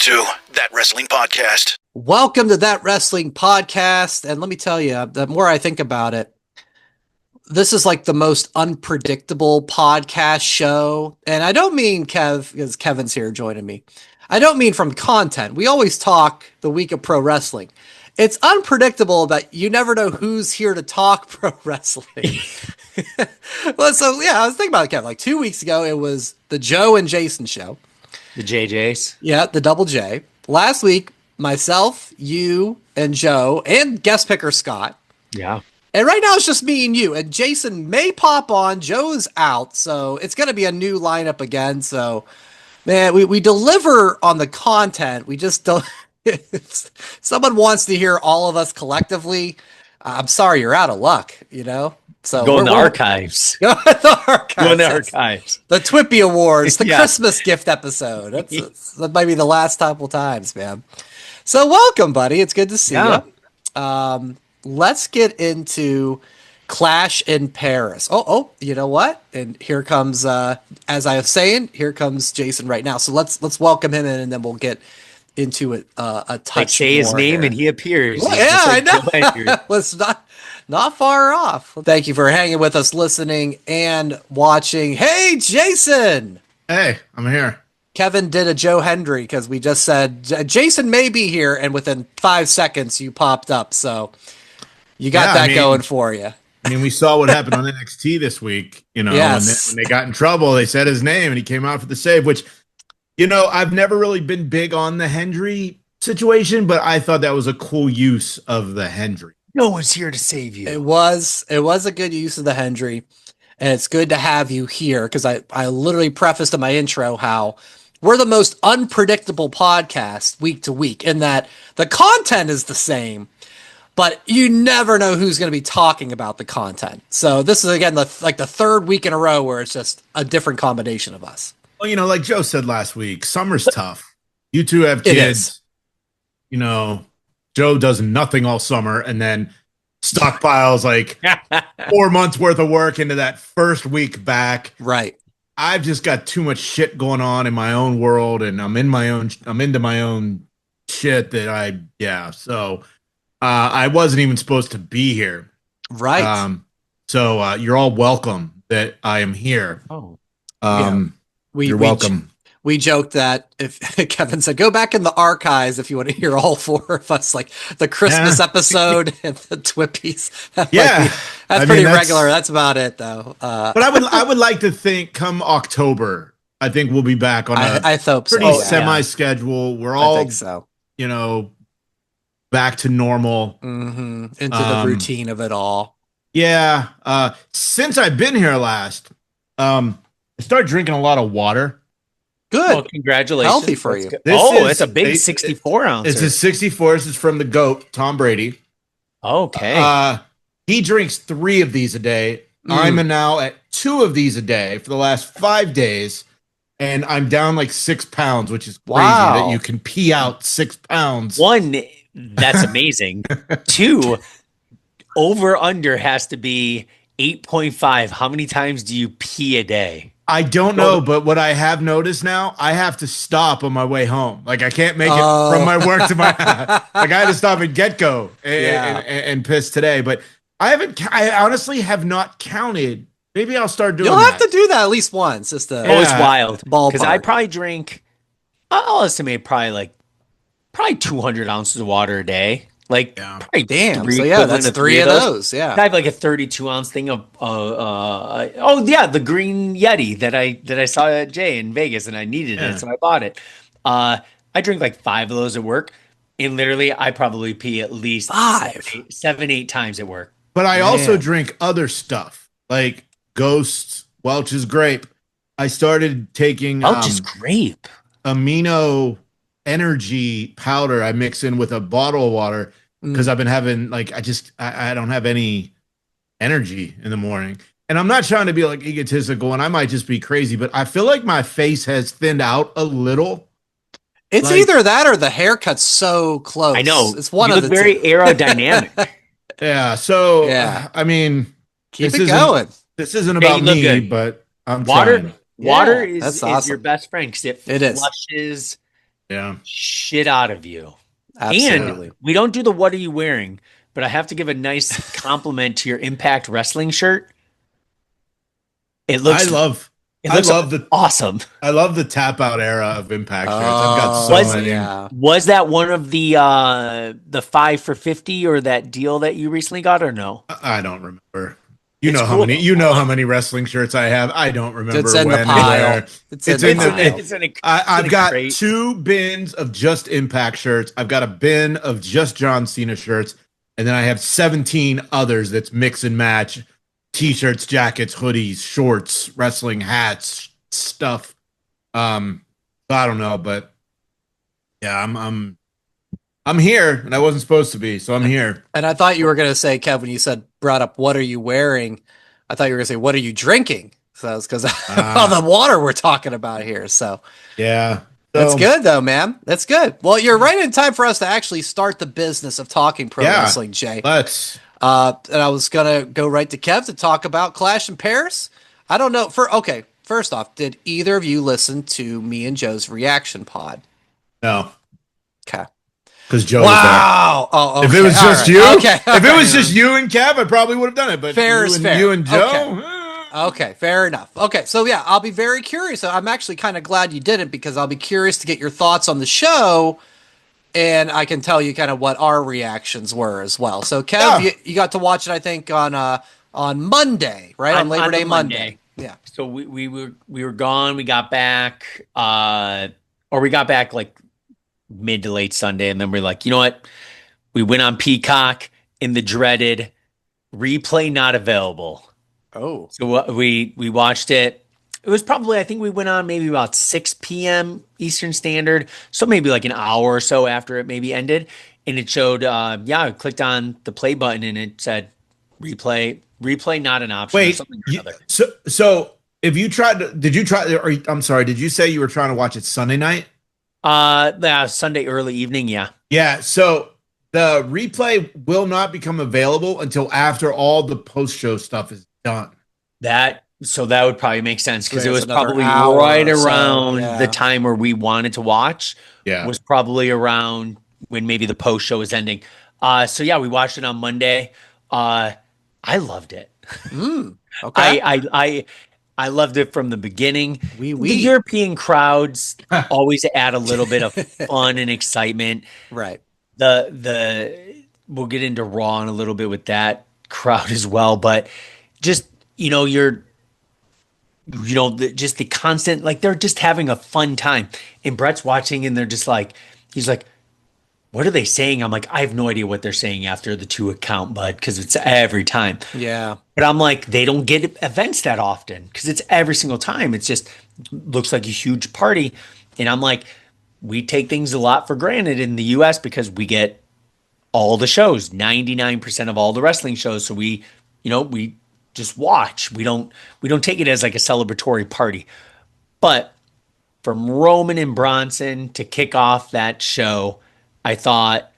to That Wrestling Podcast. Welcome to That Wrestling Podcast. And let me tell you, the more I think about it, this is like the most unpredictable podcast show. And I don't mean Kev, because Kevin's here joining me. I don't mean from content. We always talk the week of pro wrestling. It's unpredictable that you never know who's here to talk pro wrestling. Well, so yeah, I was thinking about it, Kev. Like 2 weeks ago, it was the Joe and Jason show. The JJs. Yeah, the double J. Last week, myself, you, and Joe, and guest picker Scott. Yeah. And right now it's just me and you. And Jason may pop on. Joe's out, so it's going to be a new lineup again. So, man, we deliver on the content. We just don't. If someone wants to hear all of us collectively, I'm sorry, you're out of luck, you know? So Go in the archives. Go in the archives. Go in the archives. The Twippy Awards, the Yeah. Christmas gift episode. That might be the last couple times, man. So welcome, buddy. It's good to see you. Let's get into Clash in Paris. Oh, you know what? And here comes, as I was saying, here comes Jason right now. So let's welcome him in, and then we'll get into it a touch. Like say his name here. And he appears. Well, yeah, I know. Let's not far off. Thank you for hanging with us, listening and watching. Hey, Jason. Hey, I'm here. Kevin did a Joe Hendry because we just said Jason may be here, and within 5 seconds you popped up. So you got that going for you. I mean, we saw what happened on NXT this week. You know, Yes. when they got in trouble, they said his name, and he came out for the save. Which, you know, I've never really been big on the Hendry situation, but I thought that was a cool use of the Hendry. No one's here to save you. It was a good use of the Hendry, and it's good to have you here because I literally prefaced in my intro how we're the most unpredictable podcast week to week in that the content is the same, but you never know who's going to be talking about the content. So this is, again, the third week in a row where it's just a different combination of us. Well, you know, like Joe said last week, summer's tough. You two have kids. You know, Joe does nothing all summer and then stockpiles like 4 months worth of work into that first week back. Right. I've just got too much shit going on in my own world, and I'm into my own shit So I wasn't even supposed to be here. Right. So you're all welcome that I am here. Oh. You're welcome. We joked that if Kevin said, go back in the archives if you want to hear all four of us, like the Christmas episode and the Twippies. That's pretty regular. That's about it, though. But I would like to think come October, I think we'll be back on I hope pretty so. semi-schedule. We're all, I think so. You know, back to normal. Mm-hmm. Into the routine of it all. Yeah. Since I've been here last, I started drinking a lot of water. Good. Well, congratulations. Healthy for you. It's a big 64 ounce. It's a 64. This is from the GOAT, Tom Brady. Okay. He drinks 3 of these a day. I'm now at 2 of these a day for the last 5 days. And I'm down like 6 pounds, which is crazy that you can pee out 6 pounds. 1, that's amazing. 2, over under has to be 8.5. How many times do you pee a day? I don't know, but what I have noticed now, I have to stop on my way home. Like I can't make it from my work to my like I had to stop at Get-Go and piss today. But I honestly have not counted. Maybe I'll start doing You'll have to do that at least once. Just to it's wild. Ballpark. Because I probably drink, I'll estimate probably 200 ounces of water a day. Like, probably damn. So that's 3 of those. Yeah. I have like a 32 ounce thing of the green Yeti that I saw at Jay in Vegas, and I needed it, so I bought it. I drink like 5 of those at work, and literally I probably pee at least 7-8 times at work. But I also drink other stuff like Ghosts, Welch's Grape. I started taking Welch's Grape amino energy powder I mix in with a bottle of water because I've been having I don't have any energy in the morning. And I'm not trying to be like egotistical, and I might just be crazy, but I feel like my face has thinned out a little. It's either that or the haircut's so close. I know. It's one of the very aerodynamic. Yeah. So I mean, keep it going. This isn't about me, good. But I'm water. Trying. Water is awesome. your best friend because it flushes Yeah. shit out of you. Absolutely. And we don't do the what are you wearing, but I have to give a nice compliment to your Impact Wrestling shirt. It I looks love it I looks love the awesome. I love the tap out era of Impact shirts. I've got so Was Oh, many. yeah. was that one of the 5 for 50 or that deal that you recently got or no? I don't remember. It's cool though. You I know like how many wrestling shirts I have. I don't It's remember in the when and pile. where. It's in It's the in pile. it's in a I've got crate. 2 bins of just Impact shirts. I've got a bin of just John Cena shirts, and then I have 17 others that's mix and match t-shirts, jackets, hoodies, shorts, wrestling hats, stuff. I don't know, but yeah, I'm here, and I wasn't supposed to be, so I'm here. And I thought you were going to say, Kev, when you brought up, what are you wearing? I thought you were going to say, what are you drinking? So it's because of all the water we're talking about here. So Yeah. that's So, good, though, man. That's good. Well, you're right in time for us to actually start the business of talking pro yeah, wrestling, Jay. let's. And I was going to go right to Kev to talk about Clash in Paris. I don't know. Okay, first off, did either of you listen to me and Joe's reaction pod? No, Okay. because Joe was there. Wow. Oh, okay. If it was All just right. you, Okay. if it was just you and Kev, I probably would have done it. But Fair you is and, fair. you and Joe, Okay. Okay, fair enough. Okay, so yeah, I'll be very curious. I'm actually kind of glad you didn't because I'll be curious to get your thoughts on the show, and I can tell you kind of what our reactions were as well. So, Kev, Yeah. you got to watch it, I think, on Monday, right? On Labor the Day Monday. Yeah. So we were gone. We got back, or we got back like mid to late Sunday, and then we're like, you know what? We went on Peacock in the dreaded replay not available. Oh. So we watched it. It was probably, I think we went on maybe about 6 p.m. Eastern Standard, so maybe like an hour or so after it maybe ended, and it showed. I clicked on the play button and it said replay not an option or Wait. something or another. So if you tried to, did you try? Or I'm sorry, did you say you were trying to watch it Sunday night? Yeah, Sunday early evening. Yeah. Yeah. So the replay will not become available until after all the post show stuff is done. That would probably make sense because it There's was another probably hour right or so, around yeah. the time where we wanted to watch. Yeah. Was probably around when maybe the post show was ending. So yeah, we watched it on Monday. I loved it. Okay. I loved it from the beginning. Oui. The European crowds always add a little bit of fun and excitement. Right. We'll get into Raw in a little bit with that crowd as well, but just just the constant, like they're just having a fun time. And Brett's watching and they're just like, he's like, what are they saying? I'm like, I have no idea what they're saying after the 2 account, bud, because it's every time. Yeah. But I'm like, they don't get events that often because it's every single time. It's just looks like a huge party. And I'm like, we take things a lot for granted in the US because we get all the shows, 99% of all the wrestling shows. So we just watch. We don't take it as like a celebratory party. But from Roman and Bronson to kick off that show, I thought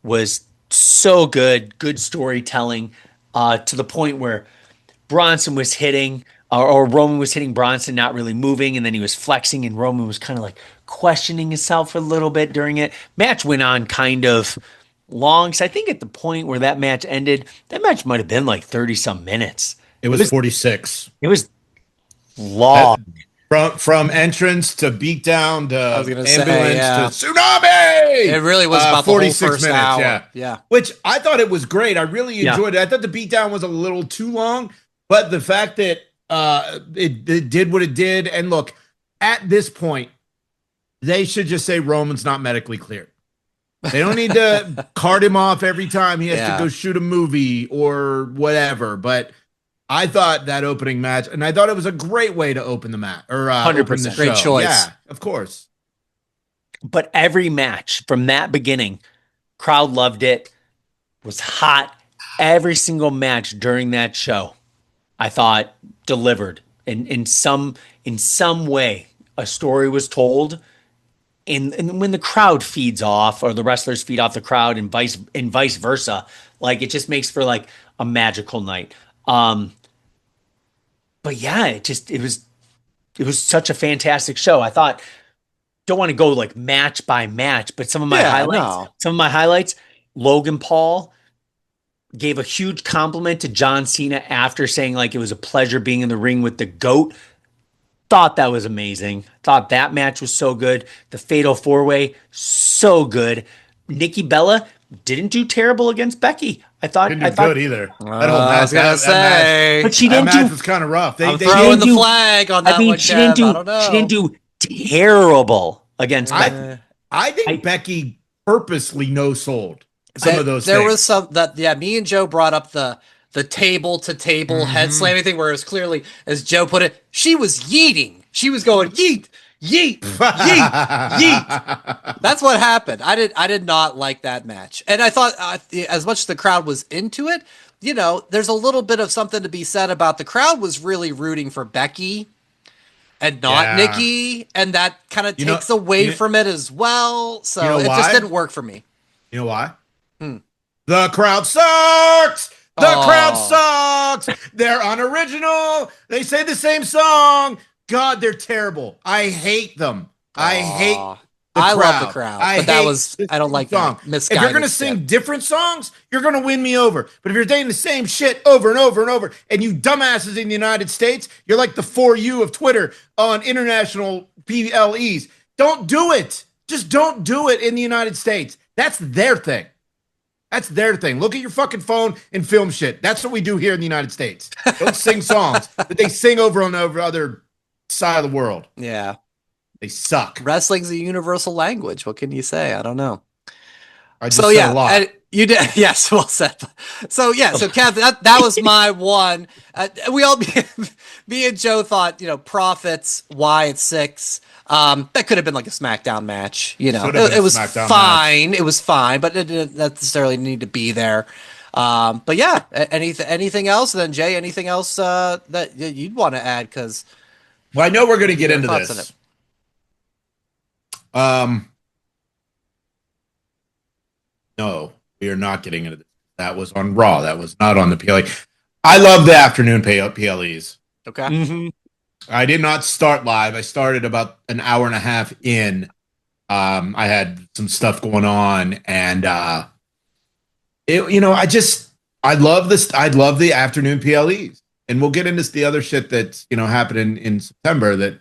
was so good storytelling, to the point where Bronson was hitting, or Roman was hitting Bronson, not really moving, and then he was flexing, and Roman was kind of like questioning himself a little bit during it. Match went on kind of long, so I think at the point where that match ended, that match might have been like 30 some minutes. It was 46. It was long. From entrance to beatdown to I was gonna say, ambulance yeah. to tsunami. It really was about the whole 46 first minutes, hour. Yeah. Which I thought it was great. I really enjoyed it. I thought the beatdown was a little too long, but the fact that it did what it did, and look, at this point, they should just say Roman's not medically cleared. They don't need to cart him off every time he has to go shoot a movie or whatever, but I thought that opening match, and I thought it was a great way to open the match, or 100% great choice. Yeah, of course. But every match from that beginning, crowd loved it, was hot. Every single match during that show, I thought delivered in some way. A story was told, and when the crowd feeds off, or the wrestlers feed off the crowd, and vice versa, like it just makes for like a magical night. But yeah, it was such a fantastic show. I thought don't want to go like match by match, but some of my highlights, Logan Paul gave a huge compliment to John Cena after saying like it was a pleasure being in the ring with the GOAT. Thought that was amazing. Thought that match was so good. The Fatal 4-Way, so good. Nikki Bella didn't do terrible against Becky. I thought Didn't do good either. That whole I match, was gonna say, but she that didn't match do. was kind of rough. I'm throwing the flag on that one. She didn't Kev. I don't know. She didn't do terrible against Becky. I think Becky purposely no-sold some of those there things. was some that me and Joe brought up the table to table head slamming thing where it was clearly, as Joe put it, she was yeeting. She was going yeet, yeet, yeet, yeet. That's what happened. I did not like that match, and I thought as much as the crowd was into it, you know, there's a little bit of something to be said about the crowd was really rooting for Becky and not Nikki, and that kind of takes away from it as well. So it just didn't work for me. You know why? The crowd sucks. The crowd sucks. They're unoriginal. They say the same song. God, they're terrible. I hate them. I hate I love the crowd. But I don't like song. That. If you're going to sing different songs, you're going to win me over. But if you're saying the same shit over and over and over, and you dumbasses in the United States, you're like the For You of Twitter on international PLEs. Don't do it. Just don't do it in the United States. That's their thing. That's their thing. Look at your fucking phone and film shit. That's what we do here in the United States. Don't sing songs that they sing over on the other side of the world. Yeah. They suck. Wrestling's a universal language. What can you say? I don't know. I just said a lot. You did. Yes, well said. So Kev, that was my one. We all, me and Joe thought, Profits, why it's 6. That could have been like a SmackDown match. It was fine. Match. It was fine, but it didn't necessarily need to be there. But yeah, anything else? And then Jay, anything else that you'd want to add? Because I know we're going to get into this. No, we are not getting into this. That was on Raw. That was not on the PLE. I love the afternoon PLEs. Okay. Mm-hmm. I did not start live. I started about an hour and a half in. I had some stuff going on, and I love this. I love the afternoon PLEs, and we'll get into the other shit that's happening in September that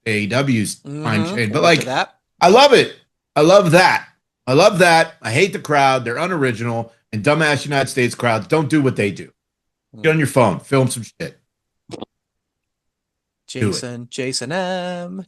AEW's time change. But I love it. I love that. I love that. I hate the crowd. They're unoriginal, and dumbass United States crowds don't do what they do. Get on your phone, film some shit. Jason M.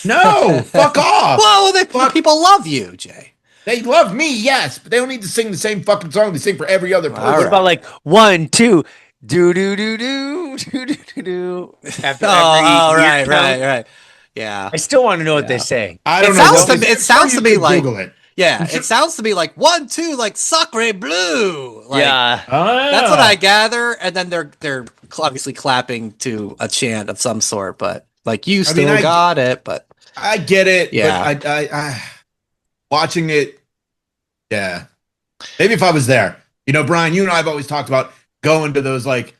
No, fuck off. Well, people love you, Jay. They love me, yes, but they don't need to sing the same fucking song they sing for every other person. What about like 1, 2, do do do do do do do do? Right. Yeah. I still want to know what they say. I don't know. It sounds to me like Google it. Yeah, it sounds to me like 1, 2, like Sacre Bleu. Like, yeah. That's what I gather. And then they're obviously clapping to a chant of some sort, but like you still got it. But I get it. Yeah. But I watching it. Yeah. Maybe if I was there, Brian, you and I have always talked about going to those like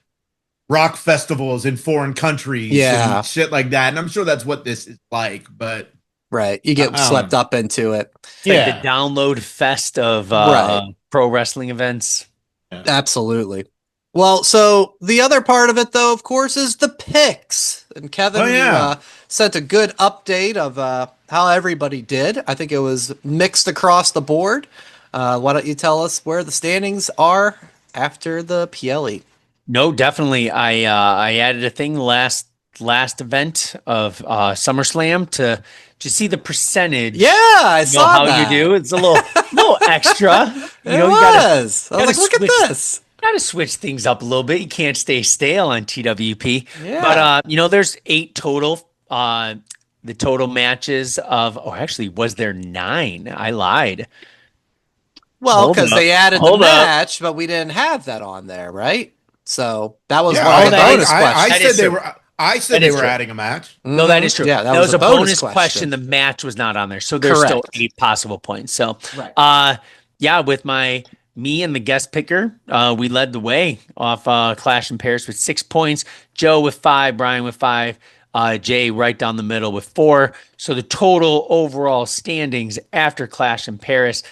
rock festivals in foreign countries, and shit like that. And I'm sure that's what this is like, but. Right. You get swept up into it. It's like the download fest of pro wrestling events. Yeah. Absolutely. Well, so the other part of it, though, of course, is the picks. And Kevin sent a good update of how everybody did. I think it was mixed across the board. Why don't you tell us where the standings are after the PLE? No, definitely. I added a thing last last event of SummerSlam to see the percentage. Yeah, I saw how that. you do. It's a little extra. You was. I was like, look at this. Got to switch things up a little bit. You can't stay stale on TWP. Yeah. But there's 8 total. The total matches of actually was there 9? I lied. Well, because they added the match, but we didn't have that on there, right? So that was one of the bonus questions. I said they were adding a match. No, that is true. Yeah, that was a bonus question. The match was not on there, so there's still 8 possible points. So, with me and the guest picker, we led the way off Clash in Paris with 6 points. Joe with 5, Brian with 5. Jay right down the middle with 4. So the total overall standings after Clash in Paris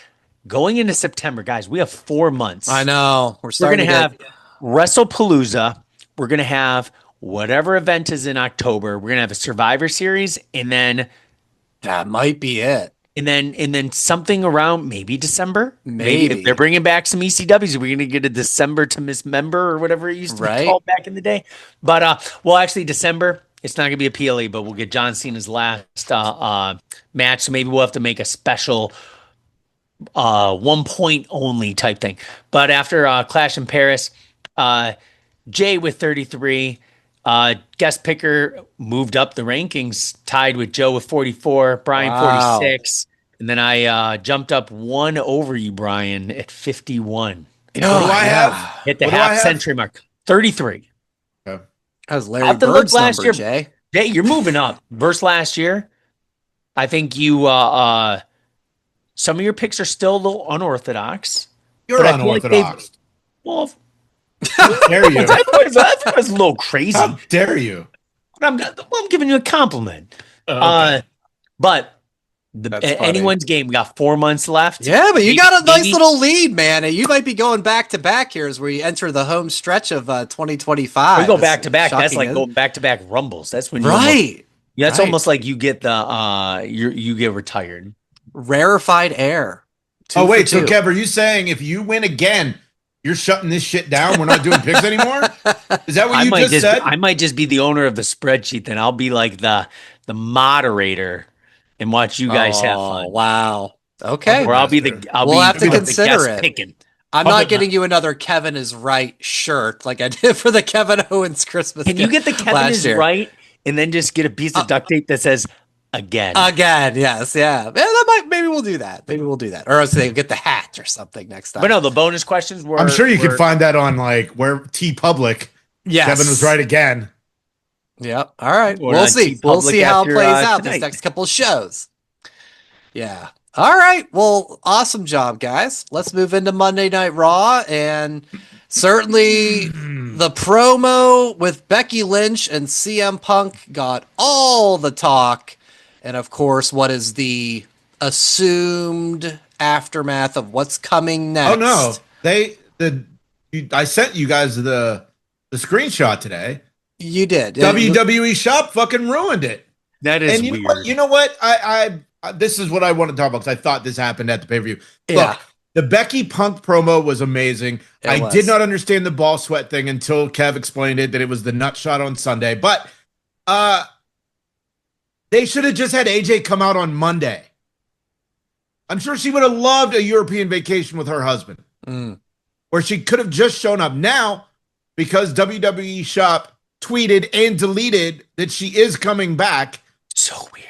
going into September, guys, we have 4 months. I know. We're We're starting going to have WrestlePalooza. We're going to have whatever event is in October. We're going to have a Survivor Series, and then that might be it. And then something around maybe December. Maybe. If they're bringing back some ECWs, we're gonna get a December to Mismember or whatever it used to be called back in the day. But well, actually December, it's not gonna be a PLE, but we'll get John Cena's last match. So maybe we'll have to make a special 1 point only type thing. But after Clash in Paris, Jay with 33. Guest picker moved up the rankings, tied with Joe with 44, Brian 46, and then I jumped up 1 over you, Brian, at 51. What do I have? Hit the half century mark. 33. That was Larry Bird's last number, year, Jay. Jay, you're moving up. Versus last year, I think you some of your picks are still a little unorthodox. You're unorthodox. Well, how dare you? I thought it was a little crazy. How dare you? I'm giving you a compliment. Okay. But anyone's game. We got 4 months left. Yeah, but you got a nice little lead, man. And you might be going back to back here as we enter the home stretch of 2025. We go back to back. That's like going back to back rumbles. That's when that's almost like you get the you get retired. Rarefied air. Oh wait, so Kev, are you saying if you win again, you're shutting this shit down? We're not doing picks anymore? Is that what you just said? I might just be the owner of the spreadsheet. Then I'll be like the moderator and watch you guys have fun. Wow. Okay. Or we'll have to consider it. Picking. I'm not getting you another Kevin is right shirt like I did for the Kevin Owens Christmas. Can you get the Kevin is right and then just get a piece of duct tape that says again? Again, yes, yeah. Maybe we'll do that. Or else they get the hat or something next time. But no, the bonus questions were. I'm sure you can find that on like where T Public. Yes. Kevin was right again. Yep. All right. Or we'll see. We'll see how it plays out tonight. these next couple of shows. Yeah. All right. Well, awesome job, guys. Let's move into Monday Night Raw. And certainly the promo with Becky Lynch and CM Punk got all the talk. And of course, what is the assumed aftermath of what's coming next? Oh no. I sent you guys the screenshot today. You did. WWE Shop fucking ruined it. That is and weird. You know what? I this is what I want to talk about because I thought this happened at the pay-per-view. Yeah. Look, the Becky Punk promo was amazing. I did not understand the ball sweat thing until Kev explained it, that it was the nut shot on Sunday. But they should have just had AJ come out on Monday. I'm sure she would have loved a European vacation with her husband. Or she could have just shown up now because WWE Shop tweeted and deleted that she is coming back. So weird.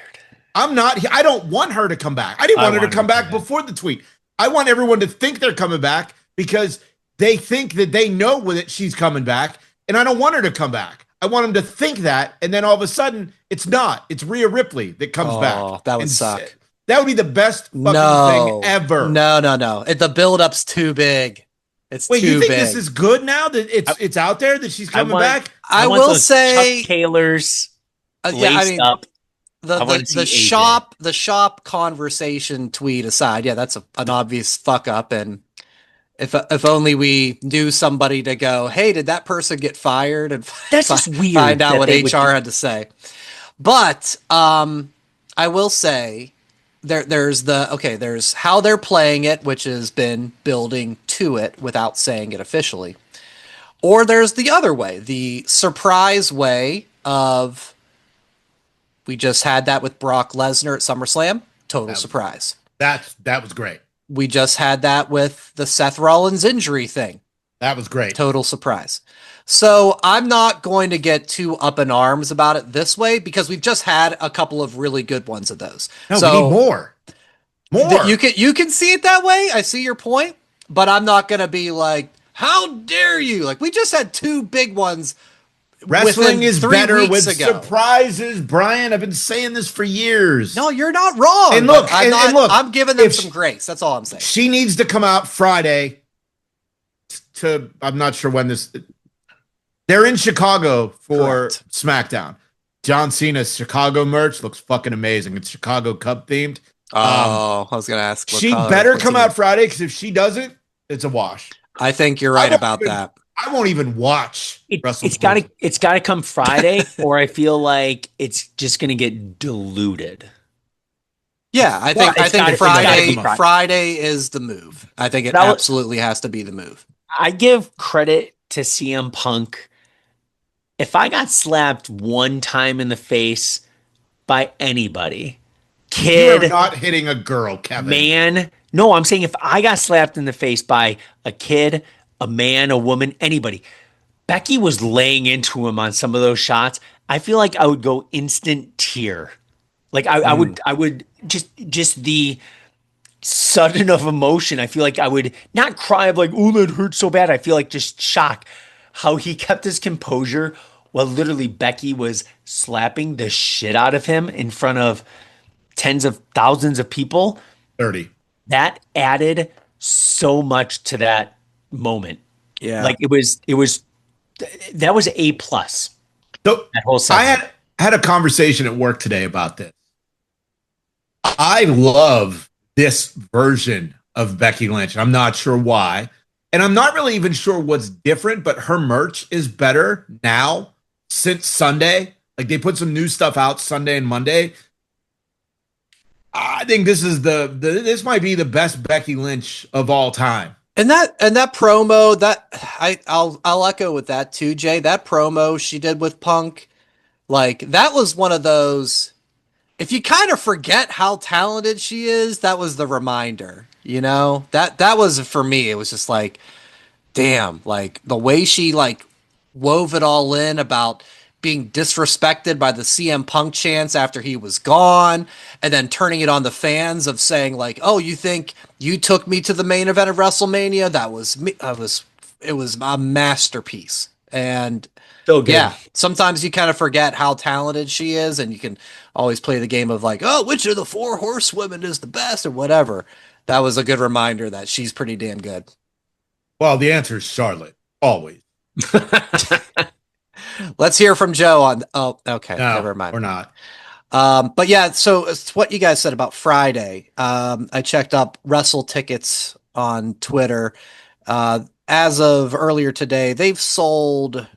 I don't want her to come back. I didn't want her to come back before the tweet. I want everyone to think they're coming back because they think that they know that she's coming back, and I don't want her to come back. I want them to think that, and then all of a sudden, it's not. It's Rhea Ripley that comes back. That would suck. That would be the best fucking thing ever. No. The build-up's too big. It's too big. You think this is good now that it's out there that she's coming back? I will say Chuck Taylor's laced up. The shop conversation tweet aside, that's an obvious fuck up. And if only we knew somebody to go, hey, did that person get fired? And that's just weird. Find out what HR had to say. But I will say there's how they're playing it, which has been building to it without saying it officially. Or there's the other way, the surprise way of. We just had that with Brock Lesnar at SummerSlam. Total surprise. That was great. We just had that with the Seth Rollins injury thing. That was great. Total surprise. So I'm not going to get too up in arms about it this way because we've just had a couple of really good ones of those. No, we need more. You can see it that way. I see your point, but I'm not going to be like, how dare you? Like we just had 2 big ones. Wrestling is better with surprises, Brian. I've been saying this for years. No, you're not wrong. And look, I'm giving them some grace. That's all I'm saying. She needs to come out Friday I'm not sure when this. They're in Chicago for SmackDown. John Cena's Chicago merch looks fucking amazing. It's Chicago Cub themed. I was gonna ask. What She color, better what come team. out Friday because if she doesn't, it's a wash. I think you're right about that. I won't even watch. It's got to come Friday, or I feel like it's just gonna get diluted. Yeah, I think Friday. Friday is the move. I think it absolutely has to be the move. I give credit to CM Punk. If I got slapped one time in the face by anybody, kid, you're not hitting a girl, Kevin. Man, no, I'm saying if I got slapped in the face by a kid, a man, a woman, anybody, Becky was laying into him on some of those shots. I feel like I would go instant tear. Like I would just the sudden of emotion. I feel like I would not cry of like, oh, that hurt so bad. I feel like just shock how he kept his composure while literally Becky was slapping the shit out of him in front of tens of thousands of people. 30. That added so much to that moment. Yeah. Like that was A+. So that whole segment. I had a conversation at work today about this. I love this version of Becky Lynch. I'm not sure why. And I'm not really even sure what's different, but her merch is better now since Sunday. Like they put some new stuff out Sunday and Monday. I think this is this might be the best Becky Lynch of all time. And that promo that I'll echo with that too, Jay. That promo she did with Punk, like that was one of those. If you kind of forget how talented she is, that was the reminder. You know, that was for me. It was just like, damn, like the way she like wove it all in about being disrespected by the CM Punk chants after he was gone, and then turning it on the fans of saying like, "Oh, you think you took me to the main event of WrestleMania? That was me. It was a masterpiece." And so good. Yeah, sometimes you kind of forget how talented she is, and you can always play the game of like, "Oh, which of the four horsewomen is the best?" or whatever. That was a good reminder that she's pretty damn good. Well, the answer is Charlotte, always. Let's hear from Joe on. Oh, okay. No, never mind. We're not. But yeah, so it's what you guys said about Friday. I checked up Wrestle tickets on Twitter. As of earlier today, they've sold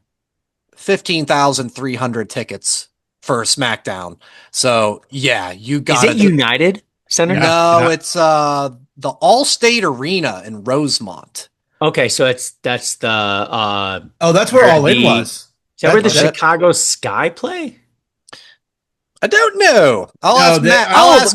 15,300 tickets for SmackDown. So yeah, you got it. Is it United Center? No, it's the Allstate Arena in Rosemont. Okay, so that's the that's where All In was. Is that where the Chicago Sky play? I don't know. I'll ask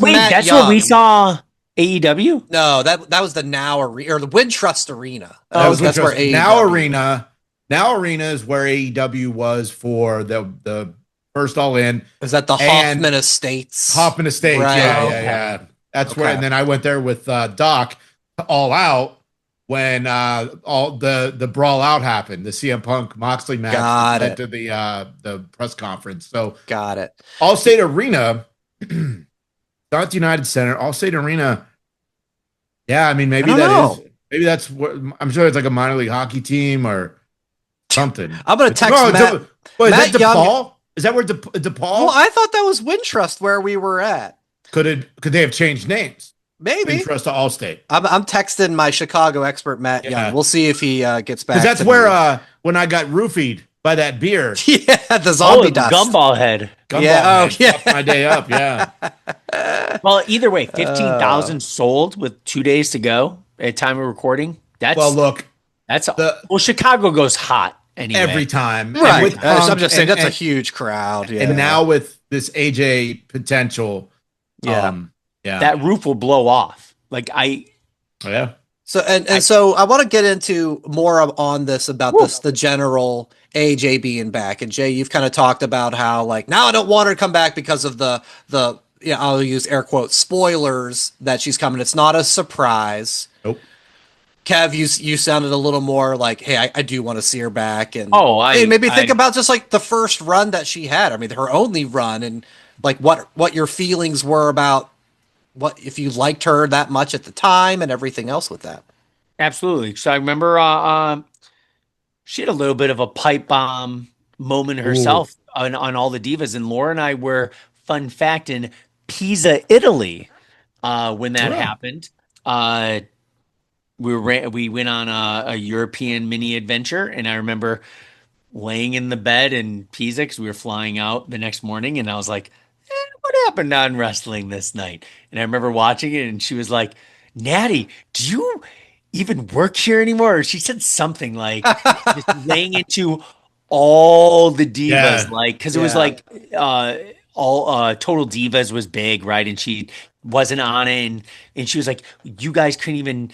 Matt. That's where we saw AEW? No, that was the Now Arena or the Wintrust Arena. That's where AEW. Now Arena is where AEW was for the first All In. Is that the Hoffman Estates? Hoffman Estates, right. Yeah. That's where, and then I went there with Doc All Out when all the brawl out happened, the CM Punk Moxley match led to the press conference. So got it. Allstate Arena, not United Center. Allstate Arena. Yeah, I mean maybe that's what I'm sure it's like a minor league hockey team or something. I'm gonna text Matt. Is that DePaul? Is that where DePaul? Well, I thought that was Wintrust where we were at. Could they have changed names? Maybe. Wintrust to Allstate. I'm texting my Chicago expert Matt Young. We'll see if he gets back. Because that's where when I got roofied by that beer. Yeah, the zombie dust. Gumball head. My day up. Yeah. Well, either way, 15,000 sold with 2 days to go at time of recording. Chicago goes hot anyway. Every time. Right. I'm just saying that's a huge crowd. Yeah. And now with this AJ potential, that roof will blow off. So I want to get into more on this about the general AJ being back. And Jay, you've kind of talked about how now I don't want her to come back because of the I'll use air quotes spoilers that she's coming. It's not a surprise. Nope. Kev, you sounded a little more like, hey, I do want to see her back. And maybe think about just the first run that she had. I mean, her only run, and what your feelings were about what if you liked her that much at the time and everything else with that. Absolutely. So I remember she had a little bit of a pipe bomb moment herself on all the divas. And Laura and I were, fun fact, in Pisa, Italy, when that happened. We went on a European mini adventure, and I remember laying in the bed in Pisa because we were flying out the next morning, and I was like, what happened on wrestling this night? And I remember watching it, and she was like, Natty, do you even work here anymore? Or she said something like just laying into all the divas, Yeah. like, because it was like all Total Divas was big, right? And she wasn't on it, and she was like, you guys couldn't even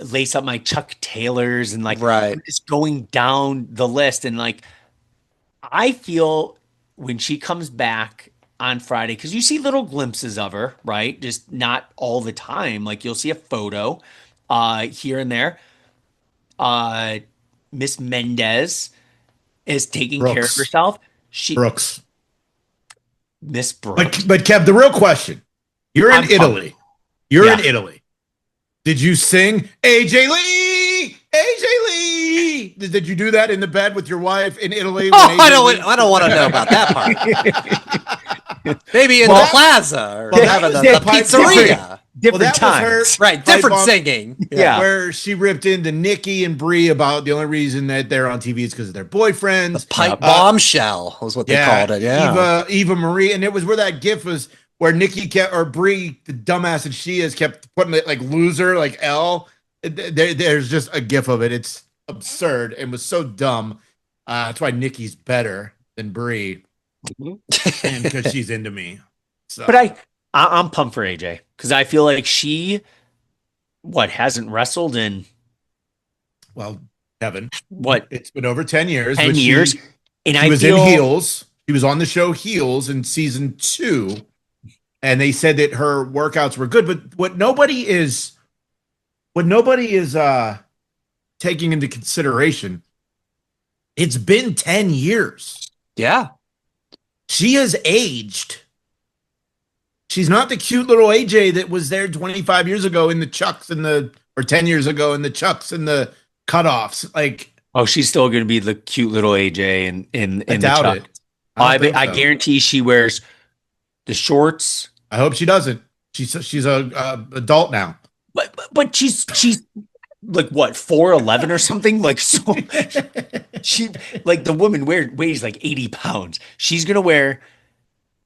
lace up my Chuck Taylors, and like Right. just going down the list. And like, I feel when she comes back on Friday, because you see little glimpses of her, right? Just not all the time. Like, you'll see a photo here and there. Miss Mendez is taking care of Brooks. herself. Brooks. Miss Brooks. But Kev, the real question: You're in I'm Italy. You're Yeah. in Italy. Did you sing AJ Lee? AJ Lee? Did you do that in the bed with your wife in Italy? Oh, when I AJ don't want to know about that part. Maybe in Well, the plaza or well, that having was the the pipe- pizzeria. Different that was her- times. Right, different Pipe bomb. singing. Yeah. where she ripped into Nikki and Brie about the only reason that they're on TV is because of their boyfriends. Pipe bombshell was what they called it. Yeah. Eva Marie, and it was where that gif was where Nikki kept, or Brie, the dumbass that she is, kept putting it like loser, like L. There's just a gif of it. It's absurd and was so dumb. That's why Nikki's better than Brie, and because she's into me. So, But I'm pumped for AJ because I feel like she, hasn't wrestled in well, Kevin, what, it's been over 10 years. 10 but years? And She I was feel in Heels. She was on the show Heels in season 2, and they said that her workouts were good. But what nobody is taking into consideration, it's been 10 years. Yeah. She has aged. She's not the cute little AJ that was there 25 years ago in the Chucks or 10 years ago in the Chucks and the cutoffs. Like, oh, she's still going to be the cute little AJ in I the doubt Chuck. it. I don't think so. guarantee she wears the shorts. I hope she doesn't. She's a adult now. But she's like what, 4'11" or something, like, so she, like, the woman weighs like 80 pounds. She's gonna wear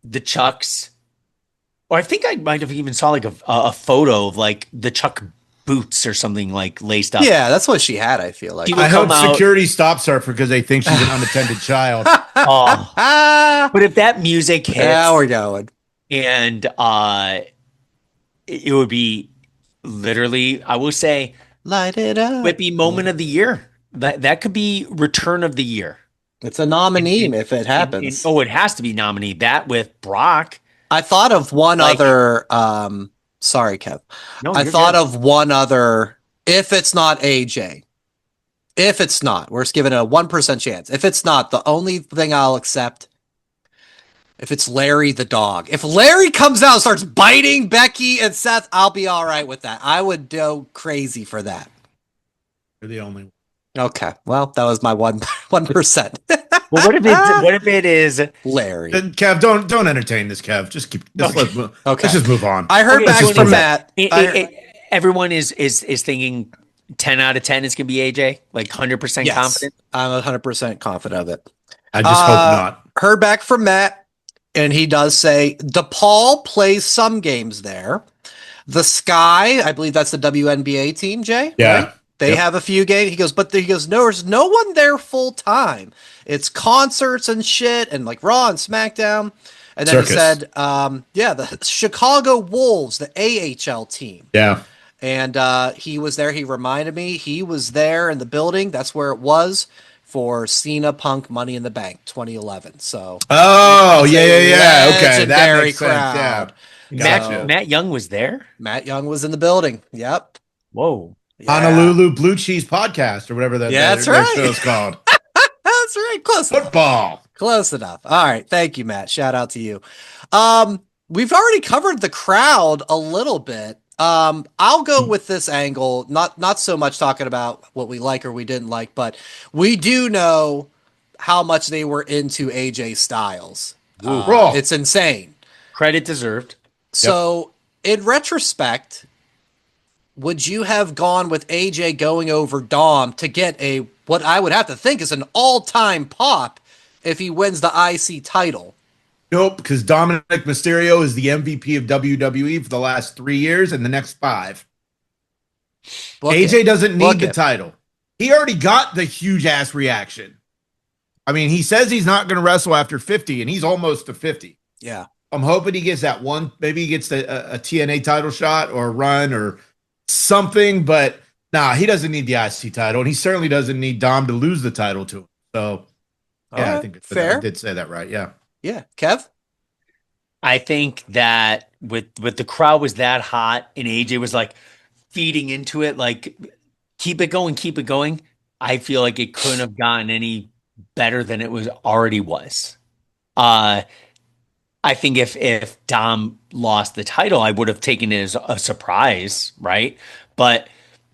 the Chucks, or I think I might have even saw like a photo of like the Chuck boots or something, like laced up. Yeah, that's what she had, I feel like. She would I hope come out- security stops her because they think she's an unattended child. Oh, Ah, but if that music hits, yeah, we're going. and it would be literally, I will say, Light it up. would be moment of the year. That could be return of the year. It's a nominee if it happens. Oh, it has to be nominee. That with Brock. I thought of one Like- other. Sorry, Kev. No, I you're thought good. of one other. If it's not AJ, if it's not, we're just giving it a 1% chance. If it's not, the only thing I'll accept, if it's Larry the dog. If Larry comes out and starts biting Becky and Seth, I'll be all right with that. I would go crazy for that. You're the only one. Okay, well, that was my 1%. Well, what if it is? Larry. Kev, don't entertain this, Kev. Just keep. Okay. Let's just move on. I heard Okay, back so from is Matt. Everyone is thinking 10 out of 10 is gonna be AJ, like 100% Yes, confident. I'm 100% confident of it. I just hope not. Heard back from Matt, and he does say DePaul plays some games there. The Sky, I believe that's the WNBA team, Jay. Yeah. right? They have a few games. He goes, no, there's no one there full time. It's concerts and shit, and like Raw and SmackDown. And then Circus. he said, the Chicago Wolves, the AHL team. Yeah. And he was there. He reminded me he was there in the building. That's where it was for Cena Punk Money in the Bank 2011. So Oh, yeah. Okay. That legendary makes sense. crowd. Yeah. Gotcha. Matt Young was there. Matt Young was in the building. Yep. Whoa. Yeah. Honolulu Blue Cheese Podcast or whatever That's their right. show's called. That's right. Close enough. Football. Close enough. All right. Thank you, Matt. Shout out to you. We've already covered the crowd a little bit. I'll go with this angle, not so much talking about what we like or we didn't like, but we do know how much they were into AJ Styles. Raw. It's insane. Credit deserved. So, in retrospect, would you have gone with AJ going over Dom to get what I would have to think is an all-time pop if he wins the IC title? Nope, because Dominic Mysterio is the MVP of WWE for the last 3 years and the next 5. AJ doesn't need the title. He already got the huge ass reaction. I mean, he says he's not going to wrestle after 50, and he's almost to 50. Yeah. I'm hoping he gets that one. Maybe he gets a TNA title shot or a run or something, but nah, he doesn't need the IC title, and he certainly doesn't need Dom to lose the title to him. So, yeah, I think it's fair. I did say that right. Yeah. Yeah. Kev? I think that with the crowd was that hot and AJ was like feeding into it, like keep it going. I feel like it couldn't have gotten any better than it already was. I think if Dom lost the title, I would have taken it as a surprise, right? But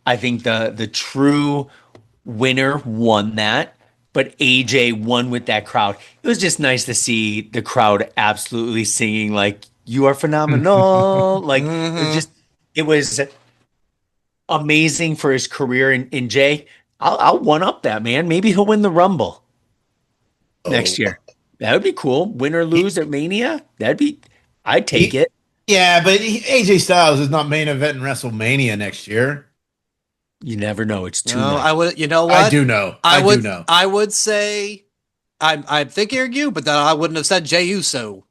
I think the true winner won that. But AJ won with that crowd. It was just nice to see the crowd absolutely singing like "You are phenomenal." Like it was amazing for his career. And Jay, I'll one up that, man. Maybe he'll win the Rumble next year. That would be cool. Win or lose at Mania. I'd take it. Yeah, but AJ Styles is not main event in WrestleMania next year. You never know. It's too. No, late. I would. You know what? I do know. I do know. I would say, I'm thinking you, but then I wouldn't have said Jey Uso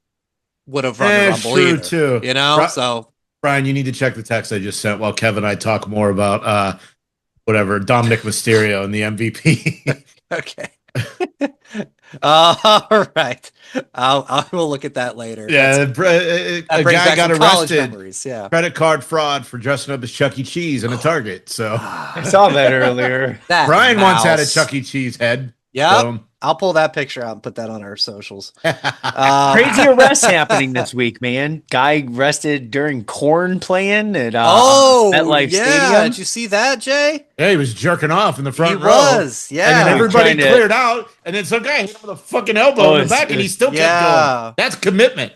would have run the Rumble true either. Too. You know, so Brian, you need to check the text I just sent while Kevin and I talk more about Dominic Mysterio and the MVP. Okay. All right. I will look at that later. Yeah, a guy got arrested. Memories, yeah. Credit card fraud for dressing up as Chuck E. Cheese in a Target. So I saw that earlier. Brian once had a Chuck E. Cheese head. Yeah. So. I'll pull that picture out and put that on our socials. Crazy arrests happening this week, man. Guy arrested during corn playing at MetLife Stadium. Did you see that, Jay? Yeah, he was jerking off in the front row. He was, yeah. And then everybody cleared out, and then some guy hit him with a fucking elbow in the back, and he still kept going. That's commitment.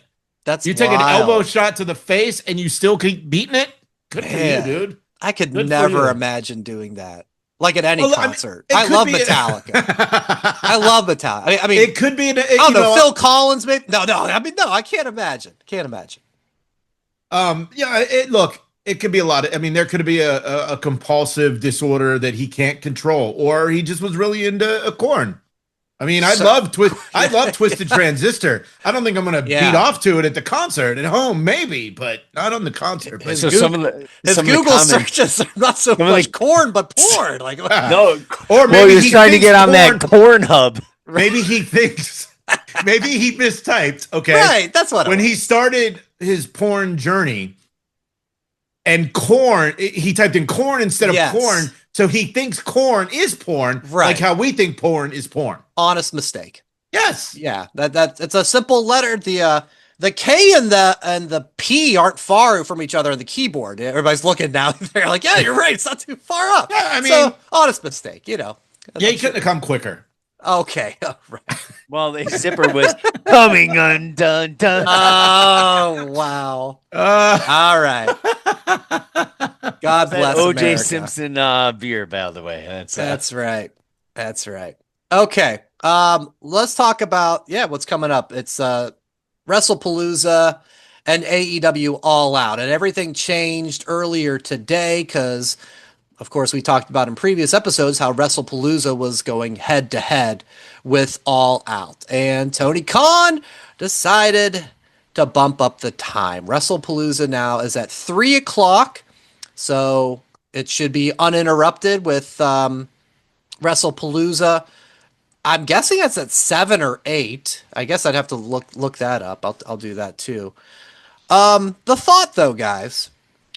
You take an elbow shot to the face, and you still keep beating it? Good for you, dude. I could never imagine doing that. Like at any concert. I love Metallica. I love Metallica. I mean, it could be. Phil Collins, maybe. No. I mean, no. I can't imagine. It could be a lot. I mean, there could be a compulsive disorder that he can't control, or he just was really into corn. I mean, I love Twisted Transistor. I don't think I'm going to beat off to it at the concert. At home, maybe, but not on the concert. His Google searches are not so much corn, but porn. Like no, or maybe he's trying to get on that corn hub. Maybe he thinks. Maybe he mistyped. Okay, right. That's what. When he started his porn journey, and corn, he typed in corn instead of porn. So he thinks corn is porn, like how we think porn is porn. Honest mistake. Yes. Yeah. That it's a simple letter. The K and the P aren't far from each other on the keyboard. Everybody's looking now. They're like, yeah, you're right. It's not too far up. Yeah, I mean, so, honest mistake. You know. Yeah, he couldn't have come quicker. Okay. All right. Well, the zipper was coming undone. Oh wow. All right. God bless O.J. America. Simpson beer, by the way. That's right. That's right. Okay. Let's talk about what's coming up. It's WrestlePalooza and AEW All Out, and everything changed earlier today because, of course, we talked about in previous episodes how WrestlePalooza was going head to head with All Out, and Tony Khan decided to bump up the time. WrestlePalooza now is at 3:00. So it should be uninterrupted with WrestlePalooza. I'm guessing it's at 7 or 8. I guess I'd have to look that up. I'll do that too. The thought, though, guys,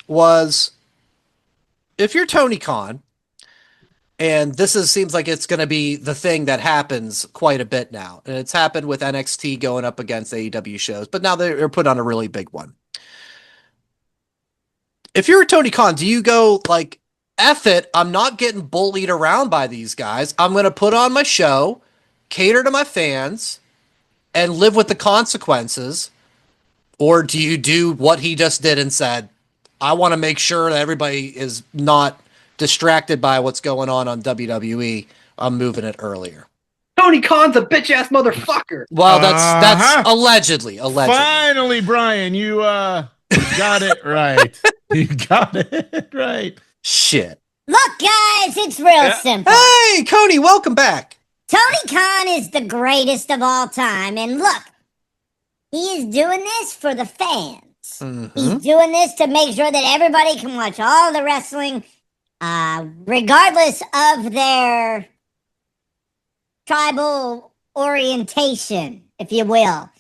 was if you're Tony Khan, and seems like it's going to be the thing that happens quite a bit now, and it's happened with NXT going up against AEW shows, but now they're put on a really big one. If you're a Tony Khan, do you go like, F it, I'm not getting bullied around by these guys. I'm going to put on my show, cater to my fans and live with the consequences? Or do you do what he just did and said, I want to make sure that everybody is not distracted by what's going on WWE. I'm moving it earlier. Tony Khan's a bitch ass motherfucker. Well, that's allegedly. Finally, Brian, you got it right. You got it right. Shit. Look, guys, it's real simple. Hey, Coney, welcome back. Tony Khan is the greatest of all time. And look, he is doing this for the fans. He's doing this to make sure that everybody can watch all the wrestling, regardless of their tribal orientation, if you will.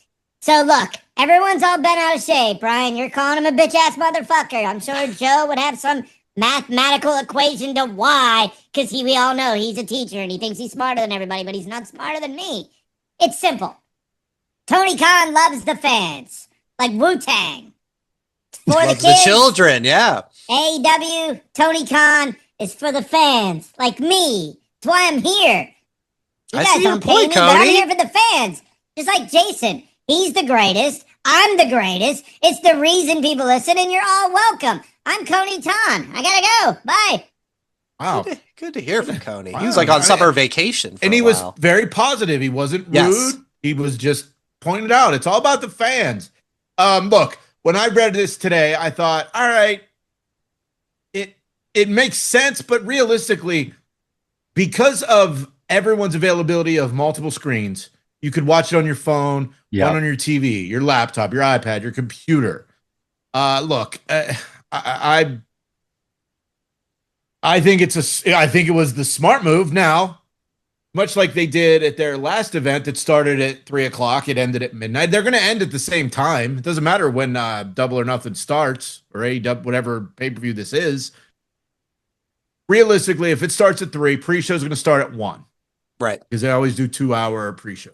So look, everyone's all bent out of shape. Brian, you're calling him a bitch-ass motherfucker. I'm sure Joe would have some mathematical equation to why, because we all know he's a teacher and he thinks he's smarter than everybody, but he's not smarter than me. It's simple. Tony Khan loves the fans, like Wu-Tang. It's for the kids. The children, yeah. AEW, Tony Khan is for the fans, like me. That's why I'm here. You guys don't pay me, but I'm here for the fans. Just like Jason. He's the greatest. I'm the greatest. It's the reason people listen, and you're all welcome. I'm Coney Tan. I gotta go. Bye. Wow. Good to hear from Coney. Wow. He was like on summer vacation. And he was very positive. He wasn't rude. He was just pointing it out. It's all about the fans. Look, when I read this today, I thought, all right, it makes sense, but realistically, because of everyone's availability of multiple screens, you could watch it on your phone, one on your TV, your laptop, your iPad, your computer. Look, I think I think it was the smart move. Now, much like they did at their last event that started at 3:00, it ended at midnight. They're going to end at the same time. It doesn't matter when Double or Nothing starts or AEW, whatever pay-per-view this is. Realistically, if it starts at 3, pre-show is going to start at 1. Right. Because they always do 2-hour pre-show.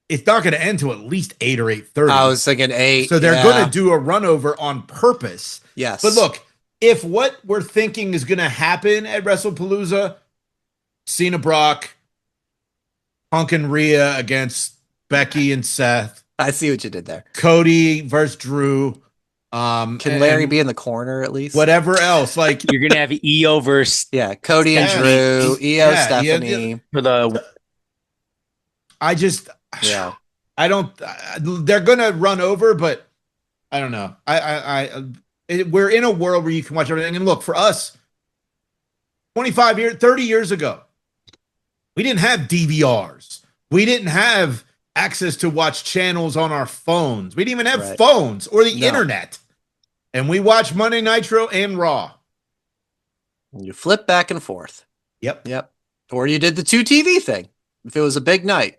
It's not going to end till at least 8 or 8:30. I was thinking 8. So they're going to do a run over on purpose. Yes. But look, if what we're thinking is going to happen at WrestlePalooza, Cena Brock, Punk and Rhea against Becky and Seth. I see what you did there. Cody versus Drew. Can Larry be in the corner at least? Whatever else. Like you're going to have EO versus Cody and Drew, EO, Stephanie. For the I don't they're going to run over, but I don't know. We're in a world where you can watch everything. And look, for us, 30 years ago, we didn't have DVRs. We didn't have access to watch channels on our phones. We didn't even have phones or the internet. And we watched Monday Nitro and Raw. You flip back and forth. Yep. Or you did the 2 TV thing. If it was a big night.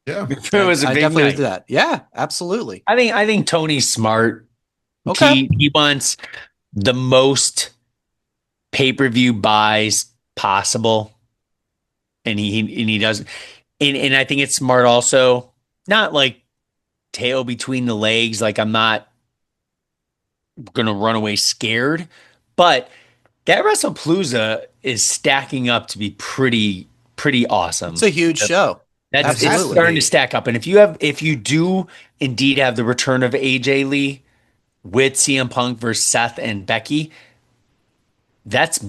Yeah. If it was a I big definitely night. would do that. Yeah, absolutely. I think Tony's smart. Okay. He wants the most pay-per-view buys possible. And he does. And I think it's smart also, not like tail between the legs, like I'm not gonna run away scared, but that WrestlePalooza is stacking up to be pretty awesome. It's a huge show. It's starting to stack up. And if you do indeed have the return of AJ Lee with CM Punk versus Seth and Becky, that's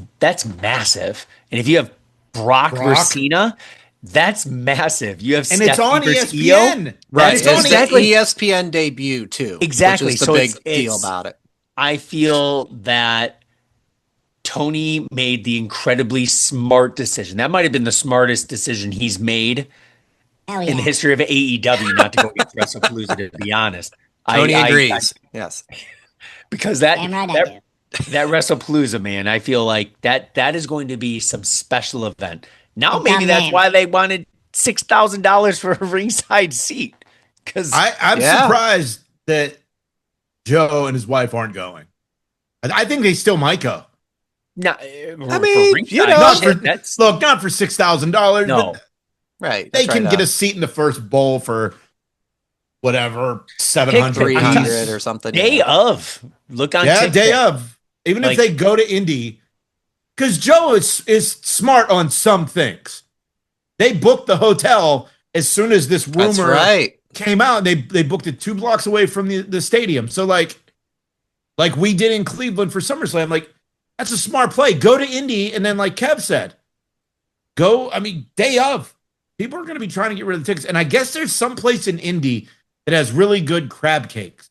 massive. And if you have Brock versus Cena, that's massive. You have it's on ESPN. Right. It's It's that exactly ESPN debut too. Exactly. Which is the big deal about it. I feel that Tony made the incredibly smart decision. That might have been the smartest decision he's made in the history of AEW, not to go against WrestlePalooza, to be honest. Tony agrees. Yes. Because that WrestlePalooza, man, I feel like that is going to be some special event. Now maybe that's why they wanted $6,000 for a ringside seat. Because I'm surprised that Joe and his wife aren't going. I think they still might go. No, I mean, not for $6,000. No, right. They can get a seat in the first bowl for whatever, 700, 300 or something. Day of. Look on TikTok. Day of. Even if they go to Indy, because Joe is smart on some things. They booked the hotel as soon as this That's rumor right. came out. They booked it 2 blocks away from the stadium. So like we did in Cleveland for SummerSlam, like that's a smart play. Go to Indy, and then like Kev said, day of. People are going to be trying to get rid of the tickets. And I guess there's some place in Indy that has really good crab cakes.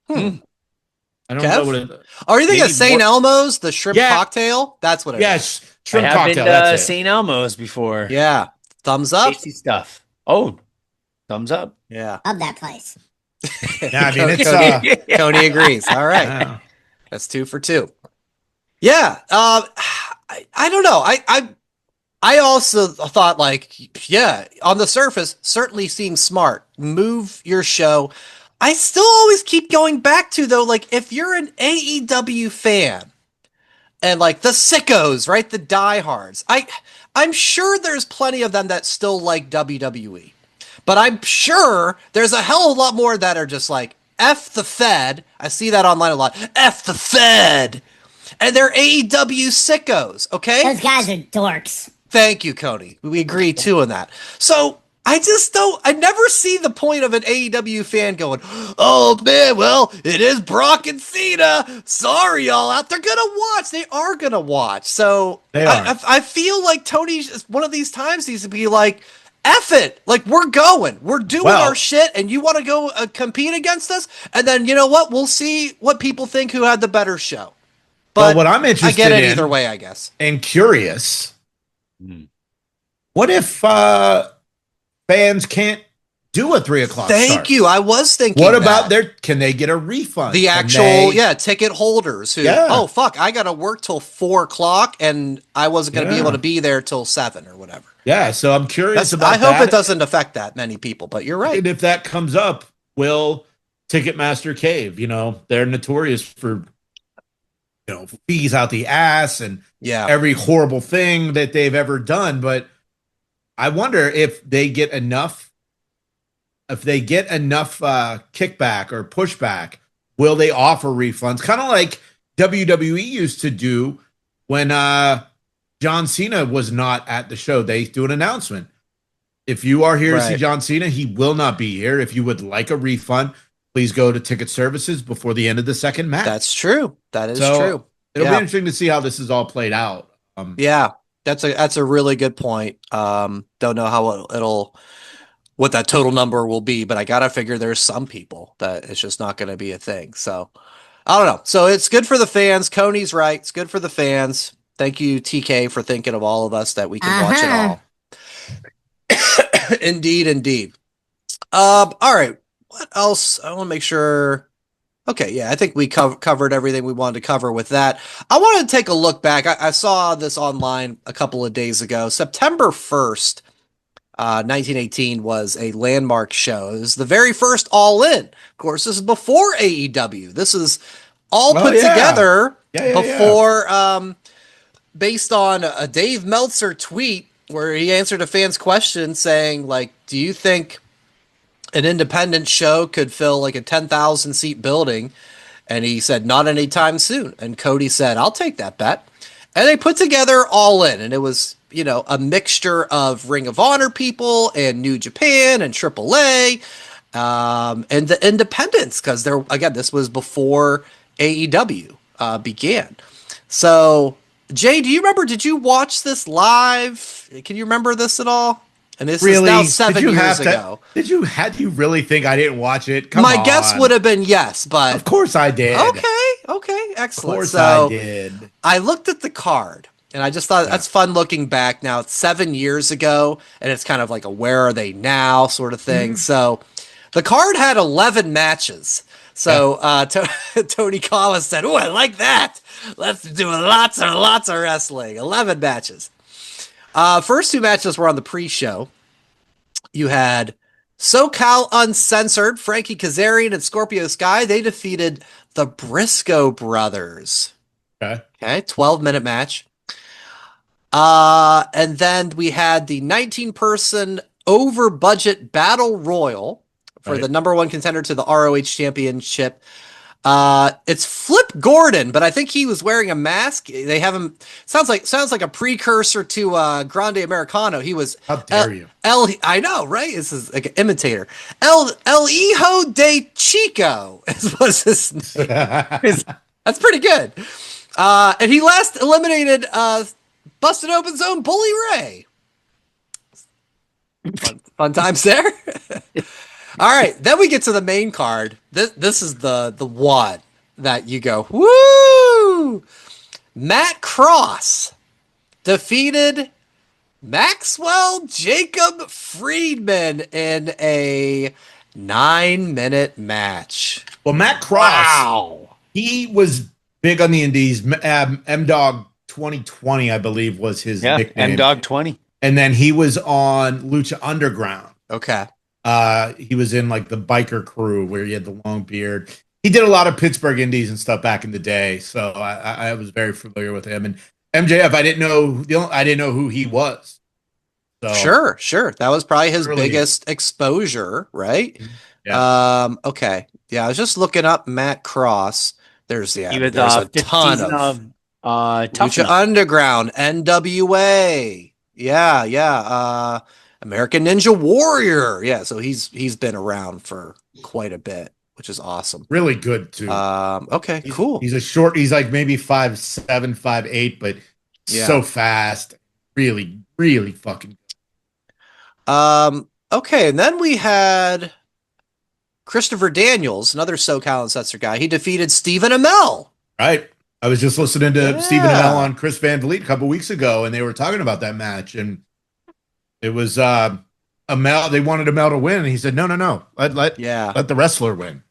I don't know what it is. Are you thinking of St. Elmo's, the shrimp cocktail? That's what it is. Yes, shrimp I have cocktail. been That's it. St. Elmo's before. Yeah. Thumbs up. Tasty stuff. Oh, thumbs up. Yeah. Love that place. Yeah, I mean, it's Tony agrees. All right. yeah. That's 2 for 2. Yeah. I don't know. I also thought, like, yeah, on the surface, certainly seems smart. Move your show. I still always keep going back to, though, like, if you're an AEW fan and, like, the sickos, right, the diehards, I'm sure there's plenty of them that still like WWE. But I'm sure there's a hell of a lot more that are just like, F the Fed. I see that online a lot. F the Fed. And they're AEW sickos, okay? Those guys are dorks. Thank you, Cody. We agree too on that. So I never see the point of an AEW fan going, oh man, well, it is Brock and Cena. Sorry, y'all out. They're going to watch. They are going to watch. So I feel like Tony, one of these times, needs to be like, F it. Like, we're going. We're doing our shit, and you want to go compete against us? And then, you know what? We'll see what people think who had the better show. But what I'm interested I get it in, either way, I guess. And curious, what if fans can't do a 3 o'clock start? Thank you. I was thinking what about can they get a refund? The actual, ticket holders who, oh, fuck, I got to work till 4 o'clock and I wasn't going to be able to be there till 7 or whatever. Yeah, so I'm curious about I hope it doesn't affect that many people, but you're right. And if that comes up, will Ticketmaster cave? They're notorious for, fees out the ass and every horrible thing that they've ever done. But I wonder if they get enough kickback or pushback, will they offer refunds? Kind of like WWE used to do when John Cena was not at the show. They do an announcement. If you are here to see John Cena, he will not be here. If you would like a refund, please go to ticket services before the end of the second match. That's true. That is true. It'll be interesting to see how this is all played out. That's a really good point. Don't know how what that total number will be, but I gotta figure there's some people that it's just not going to be a thing. So I don't know. So it's good for the fans. Coney's right. It's good for the fans. Thank you, TK, for thinking of all of us that we can watch it all. Indeed. All right. What else? I want to make sure. Okay, yeah, I think we covered everything we wanted to cover with that. I wanted to take a look back. I saw this online a couple of days ago. September 1st, 1918 was a landmark show. It was the very first All In. Of course, this is before AEW. This is all put together before, based on a Dave Meltzer tweet where he answered a fan's question saying, like, do you think an independent show could fill like a 10,000 seat building? And he said, not anytime soon. And Cody said, I'll take that bet. And they put together All In, and it was, a mixture of Ring of Honor people and New Japan and AAA, and the independents, because this was before AEW began. So, Jay, do you remember, did you watch this live? Can you remember this at all? And this is now 7 years ago. Did you really think I didn't watch it? Come on. My guess would have been yes, but of course I did. Okay, excellent. Of course I did. I looked at the card and I just thought that's fun looking back now. It's 7 years ago, and it's kind of like a where are they now sort of thing. Mm-hmm. So the card had 11 matches. So Tony Collins said, "Oh, I like that. Let's do lots and lots of wrestling. 11 matches." First 2 matches were on the pre-show. You had SoCal Uncensored, Frankie Kazarian and Scorpio Sky. They defeated the Briscoe Brothers. Okay, 12-minute match. And then we had the 19-person over-budget Battle Royal for the number 1 contender to the ROH Championship. It's Flip Gordon, but I think he was wearing a mask. They have him. Sounds like a precursor to Grande Americano. He was. How dare you? I know, right? This is like an imitator. El Hijo de Chico was his name. That's pretty good. And he last eliminated Busted Open Zone Bully Ray. Fun times there. All right, then we get to the main card. This is the one that you go, woo! Matt Cross defeated Maxwell Jacob Friedman in a 9-minute match. Well, Matt Cross, he was big on the indies. M-Dog 2020, I believe, was his nickname. M-Dog 20. And then he was on Lucha Underground. Okay. He was in like the biker crew where he had the long beard. He did a lot of Pittsburgh indies and stuff back in the day, so I was very familiar with him. And MJF, I didn't know who he was. So, Sure. That was probably his biggest exposure, right? Yeah. Okay. Yeah, I was just looking up Matt Cross. There's a ton of Lucha Underground, NWA. Yeah. American Ninja Warrior. Yeah, so he's been around for quite a bit, which is awesome. Really good too. Okay, cool. He's like maybe 5'7", 5'8", but so fast. Really, really fucking good. Okay, and then we had Christopher Daniels, another SoCal Uncensored guy. He defeated Stephen Amell. Right. I was just listening to Stephen Amell on Chris Van Vliet a couple weeks ago, and they were talking about that match, and it was Amell. They wanted Amell to win, and he said, "No. Let the wrestler win."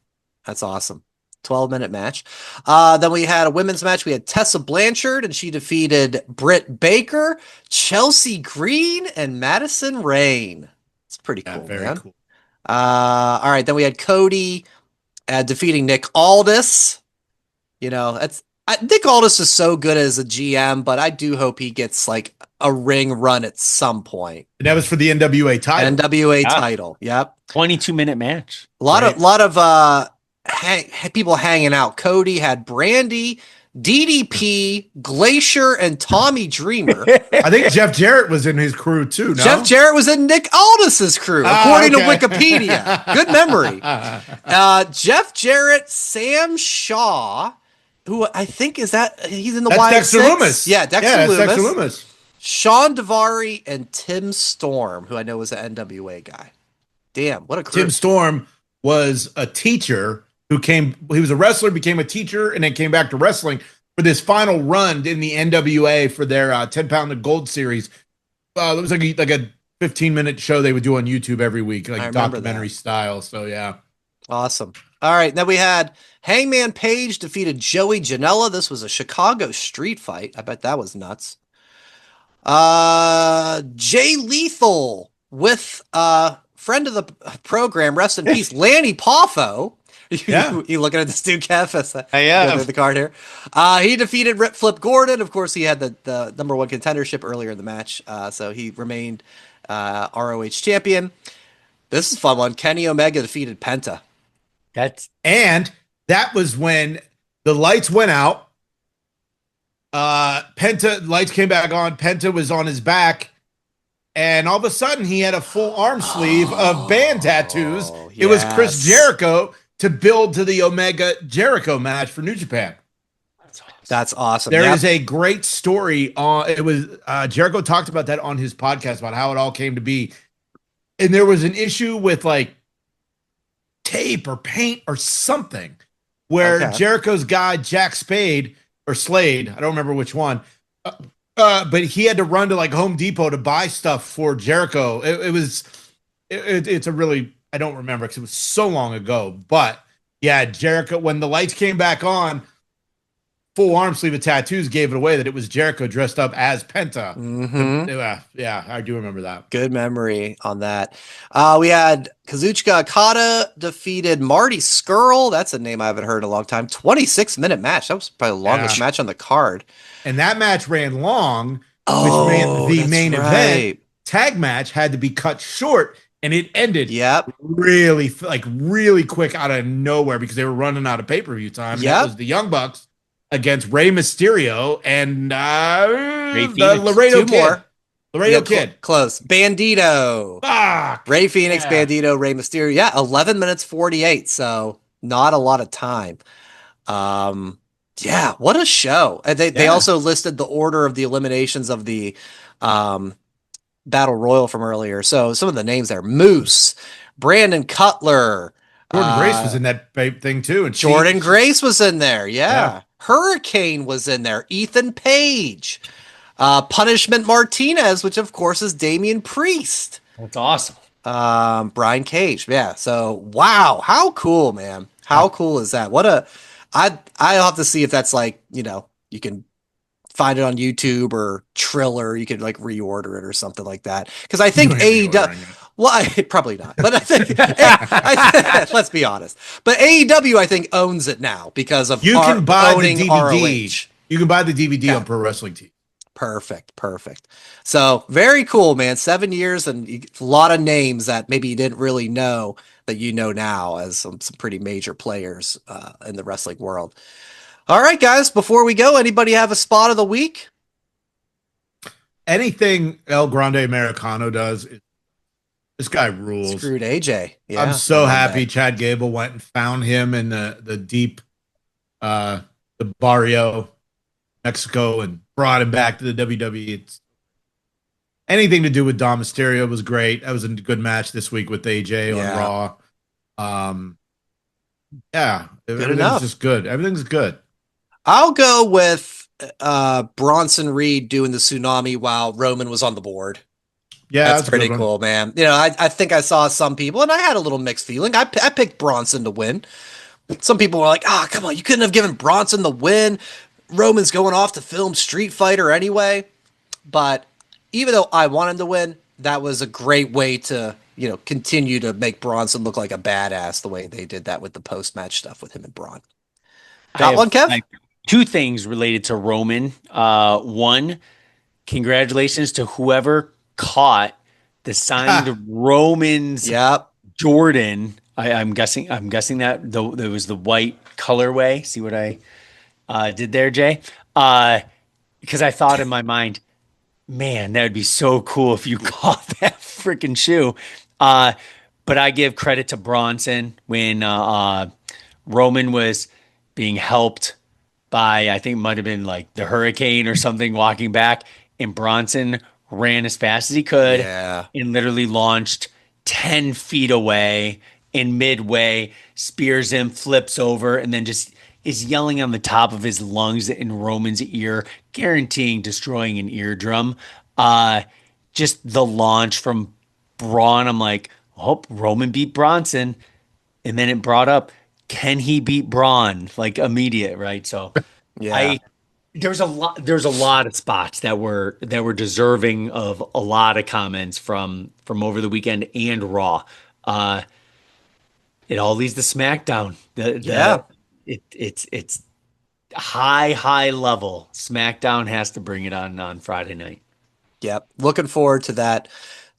That's awesome. 12-minute match. Then we had a women's match. We had Tessa Blanchard, and she defeated Britt Baker, Chelsea Green, and Madison Rain. It's pretty cool, very man. cool. All right. Then we had Cody defeating Nick Aldis. You know, Nick Aldis is so good as a GM, but I do hope he gets like a ring run at some point. And that was for the NWA title. Title. Yep. 22-minute match. A lot of people hanging out. Cody had Brandy, DDP, Glacier, and Tommy Dreamer. I think Jeff Jarrett was in his crew too. No? Jeff Jarrett was in Nick Aldis's crew, according to Wikipedia. Good memory. Jeff Jarrett, Sam Shaw, who I think he's in the Y6. Dexter Loomis. Yeah, Dexter Dexter Loomis. Sean Davari and Tim Storm, who I know was an NWA guy. Damn, what a crew. Tim Storm was a teacher he was a wrestler, became a teacher, and then came back to wrestling for this final run in the NWA for their 10-pound of gold series. It was like a 15-minute show they would do on YouTube every week, like documentary style. So yeah. Awesome. All right. Then we had Hangman Page defeated Joey Janela. This was a Chicago street fight. I bet that was nuts. Jay Lethal with friend of the program, rest in peace, Lanny Poffo. You looking at this dude, Kev? I am. The card here. He defeated Rip Flip Gordon. Of course, he had the number one contendership earlier in the match, so he remained ROH champion. This is a fun one. Kenny Omega defeated Penta. That was when the lights went out. Penta lights came back on. Penta was on his back. And all of a sudden, he had a full arm sleeve of band tattoos. Yes. It was Chris Jericho to build to the Omega Jericho match for New Japan. That's awesome. There is a great story on it. Was Jericho talked about that on his podcast about how it all came to be. And there was an issue with like tape or paint or something where Jericho's guy, Jack Slade, I don't remember which one, but he had to run to like Home Depot to buy stuff for Jericho. It's a really, I don't remember because it was so long ago, but yeah, Jericho, when the lights came back on, full arm sleeve of tattoos gave it away that it was Jericho dressed up as Penta. Mm-hmm. Yeah, I do remember that. Good memory on that. We had Kazuchika Okada defeated Marty Scurll. That's a name I haven't heard in a long time. 26-minute match. That was probably the longest match on the card. And that match ran long, which meant the main event tag match had to be cut short. and it ended really quick out of nowhere because they were running out of pay-per-view time. That was the Young Bucks against Rey Mysterio and the Laredo Kid. Laredo Kid. Close. Bandito. Fuck. Ray Phoenix, Bandito, Rey Mysterio. Yeah, 11 minutes 48. So not a lot of time. Yeah, what a show. And they also listed the order of the eliminations of the Battle Royal from earlier. So some of the names there: Moose, Brandon Cutler. Jordan Grace was in that thing too. And Jordan Grace was in there. Yeah. Hurricane was in there. Ethan Page. Punishment Martinez, which of course is Damian Priest. That's awesome. Brian Cage. Yeah. So wow, how cool, man. How cool is that? I'll have to see if that's like, you can find it on YouTube or Triller. You could like reorder it or something like that. Because I think AEW. Well, probably not. But I think, let's be honest. But AEW, I think, owns it now because of you can buy the DVD. ROH. You can buy the DVD on Pro Wrestling Tees. Perfect. So very cool, man. 7 years and a lot of names that maybe you didn't really know that you know now as some pretty major players in the wrestling world. All right, guys, before we go, anybody have a spot of the week? Anything El Grande Americano does, this guy rules. Screwed AJ. Yeah, I'm so happy Chad Gable went and found him in the deep, the barrio, Mexico, and brought him back to the WWE. It's anything to do with Dom Mysterio was great. That was a good match this week with AJ on Raw. Everything's just good. Everything's good. I'll go with Bronson Reed doing the tsunami while Roman was on the board. Yeah, that's pretty cool, man. I think I saw some people, and I had a little mixed feeling. I picked Bronson to win. Some people were like, come on, you couldn't have given Bronson the win. Roman's going off to film Street Fighter anyway. But even though I want him to win, that was a great way to, continue to make Bronson look like a badass the way they did that with the post-match stuff with him and Braun. Got one, Kev? Two things related to Roman. One, congratulations to whoever caught the signed Roman's Jordan. I'm guessing that it was the white colorway. See what I did there, Jay? Because I thought in my mind, man, that would be so cool if you caught that freaking shoe. But I give credit to Bronson when Roman was being helped by, I think it might have been like the Hurricane or something walking back, and Bronson ran as fast as he could and literally launched 10 feet away and midway, spears him, flips over, and then just is yelling on the top of his lungs in Roman's ear, guaranteeing destroying an eardrum. Just the launch from Braun, I'm like, Roman beat Bronson. And then it brought up, can he beat Braun? Like immediate, right? So there's a lot of spots that were deserving of a lot of comments from over the weekend and Raw. It all leads to SmackDown. It's high level. SmackDown has to bring it on Friday night. Yep. Looking forward to that.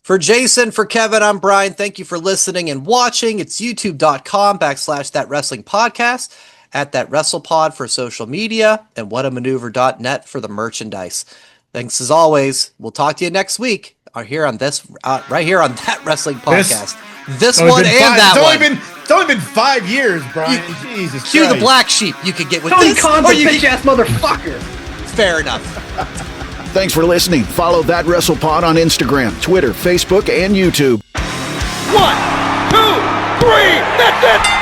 For Jason, for Kevin, I'm Brian. Thank you for listening and watching. It's youtube.com/That Wrestling Podcast, at That WrestlePod for social media, and whatamaneuver.net for the merchandise. Thanks as always. We'll talk to you next week right here on That Wrestling Podcast. This one and that one. It's only been 5 years, Brian. Jesus Christ. Cue the black sheep. You could get with Tony this. Khan's a bitch-ass motherfucker. Fair enough. Thanks for listening. Follow That WrestlePod on Instagram, Twitter, Facebook, and YouTube. 1, 2, 3. That's it.